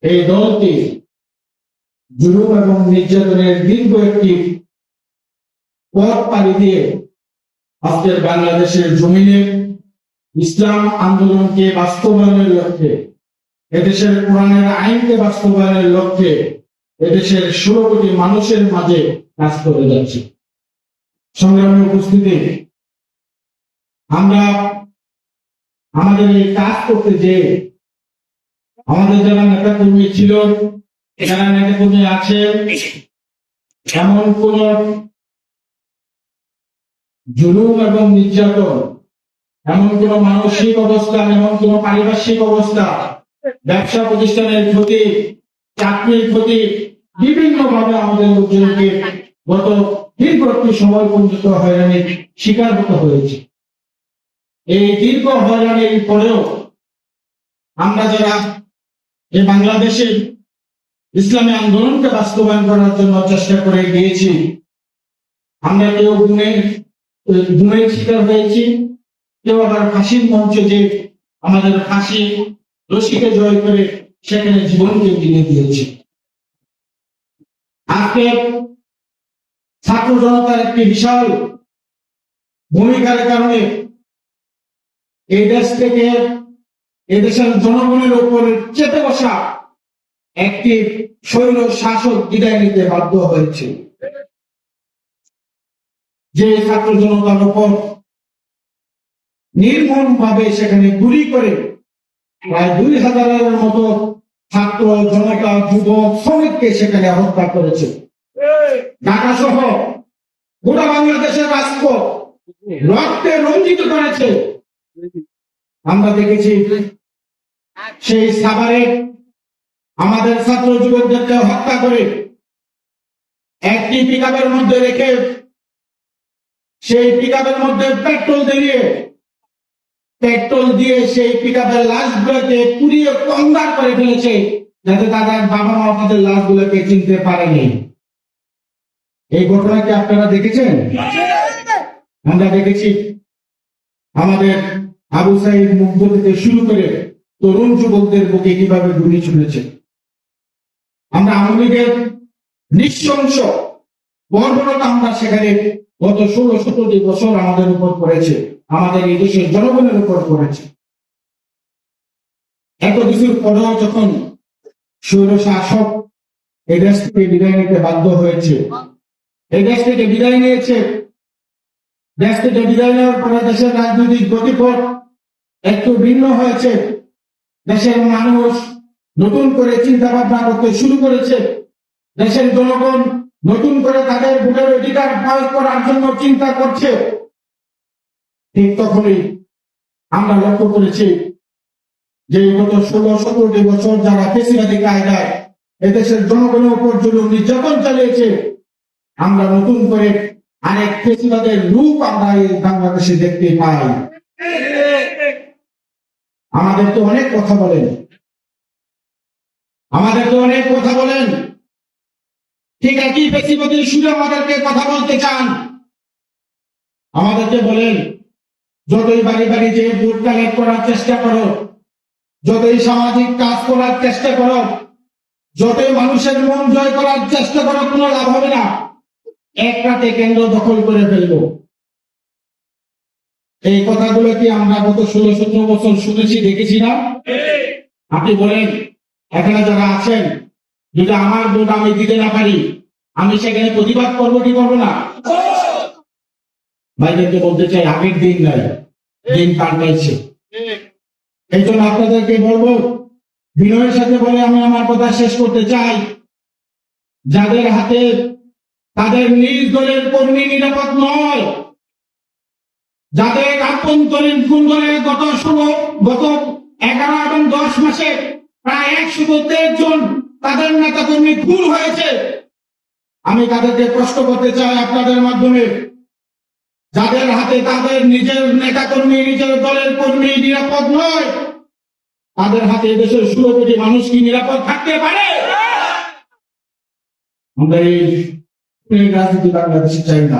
এই দলটি জুলুম এবং নির্যাতনের দীর্ঘ একটি পথ পাড়ি দিয়ে আজকের বাংলাদেশের জমিনে ইসলাম আন্দোলনকে বাস্তবায়নের লক্ষ্যে, এদেশের কোরআনের আইনকে বাস্তবায়নের লক্ষ্যে এদেশের 16 কোটি মানুষের মাঝে কাজ করে যাচ্ছে। সংগ্রামী উপস্থিতি, আমরা আমাদের এই কাজ করতে যে আমাদের যারা নেতাকর্মী ছিল, যারা নেতাকর্মী আছে, এমন কোন জুলুম এবং নির্যাতন, এমন কোন মানসিক অবস্থা, এমন কোন পারিপার্শ্বিক অবস্থা, ব্যবসা প্রতিষ্ঠানের ক্ষতি, চাকরির ক্ষতি, বিভিন্ন ভাবে আমাদের লোকজনকে গত দীর্ঘ একটি সময় পর্যন্ত হয়রানির শিকার হতে হয়েছে। এই দীর্ঘ হয়রানির পরেও আমরা যারা এই বাংলাদেশের ইসলামী আন্দোলনকে বাস্তবায়ন করার জন্য চেষ্টা করে গিয়েছি, আমরা কেউ গুণের শিকার হয়েছি, কেউ আবার ফাঁসির মঞ্চে যে আমাদের ফাঁসি রশিকে জয় করে সেখানে জীবনকে বিলিয়ে দিয়েছি। আজকে ছাত্র জনতার একটি বিশাল ভূমিকার কারণে এই দেশ থেকে এদেশের জনগণের উপর চেপে বসা একটি স্বৈর শাসক বিদায় নিতে বাধ্য হয়েছে, যে ছাত্র জনতার উপর নির্মম ভাবে সেখানে গুলি করে প্রায় 2000-এর মতো ছাত্র জনতা, যুবক, শ্রমিককে সেখানে হত্যা করেছে। ঢাকা সহ গোটা বাংলাদেশের রাজপথ রক্তে রঞ্জিত করেছে। আমরা দেখেছি সেই সাভারে আমাদের ছাত্র যুবকদেরকে হত্যা করে একটি পিকআপের মধ্যে রেখে সেই পিকআপের মধ্যে পেট্রোল দিয়ে সেই পিকআপের লাশগুলোকে পুড়িয়ে কঙ্গাল করে ফেলেছে, যাতে তাদের বাবা মা তাদের লাশগুলোকে চিনতে পারেনি। এই ঘটনাকে আপনারা দেখেছেন? আমরা দেখেছি আমাদের আবু সাইদ মুগ্ধ থেকে শুরু করে তরুণ যুবকদের বুকে কিভাবে গুলি ছুঁড়েছে। আমরা আওয়ামী লীগের নৃশংস বর্বরতা আমরা সেখানে গত 16-17 বছর আমাদের উপর পড়েছে, আমাদের এই দেশের জনগণের উপর পড়েছে। এত কিছুর পরেও যখন স্বৈর শাসক এই দেশ থেকে বিদায় নিতে বাধ্য হয়েছে, এই দেশ থেকে বিদায় নিয়েছে, দেশ থেকে বিদায় নেওয়ার পরে দেশের রাজনৈতিক গতিপথ একটু ভিন্ন হয়েছে। দেশের মানুষ নতুন করে চিন্তা ভাবনা করতে শুরু করেছে, দেশের জনগণ নতুন করে তাদের ভোটের অধিকার প্রয়োগ করার জন্য চিন্তা করছে। ঠিক তখনই আমরা লক্ষ্য করেছি যে গত 16-17 বছর যারা ফ্যাসিবাদী কায়দায় এদেশের জনগণের উপর জুলুম নির্যাতন চালিয়েছে, আমরা নতুন করে আরেক ফ্যাসিবাদের রূপ আমরা এই বাংলাদেশে দেখতে পাই। আমাদের তো অনেক কথা বলেন, ঠিক একই ফ্যাসিবাদী সুরে আমাদেরকে কথা বলতে চান। আমাদেরকে বলেন, যতই বাড়ি বাড়ি যে ভোট কালেক্ট করার চেষ্টা করো, যতই সামাজিক কাজ করার চেষ্টা করো, যতই মানুষের মন জয় করার চেষ্টা করো, কোনো লাভ হবে না। এক রাতে কেন্দ্র দখল করে ফেলবো। এই কথাগুলো কি আমরা গত 16-17 বছর শুনেছি, দেখেছি না? আপনি বলেন, এখানে যারা আছেন, যদি আমার ভোট আমি দিতে না পারি, আমি সেখানে প্রতিবাদ করবো কি করবো না? ভাইদেরকে বলতে চাই, আগের দিন নাই, দিন পাল্টাইছে। এই জন্য আপনাদেরকে বলবো, বিনয়ের সাথে বলে আমি আমার কথা শেষ করতে চাই, যাদের হাতে তাদের নিজ দলের কর্মী নিরাপদ নয়, যাদের আভ্যন্তরীণ গুণগণে গত 11 এবং 10 মাসে প্রায় 113 জন তাদের নেতা কর্মী খুন হয়েছে, আমি তাদেরকে প্রশ্ন করতে চাই আপনাদের মাধ্যমে, যাদের হাতে তাদের নিজের নেতা কর্মী, নিজের দলের কর্মী নিরাপদ নয়, তাদের হাতে দেশের 16 কোটি মানুষ কি নিরাপদ থাকতে পারে? আমরা এই রাজনীতি বাংলাদেশে চাই না।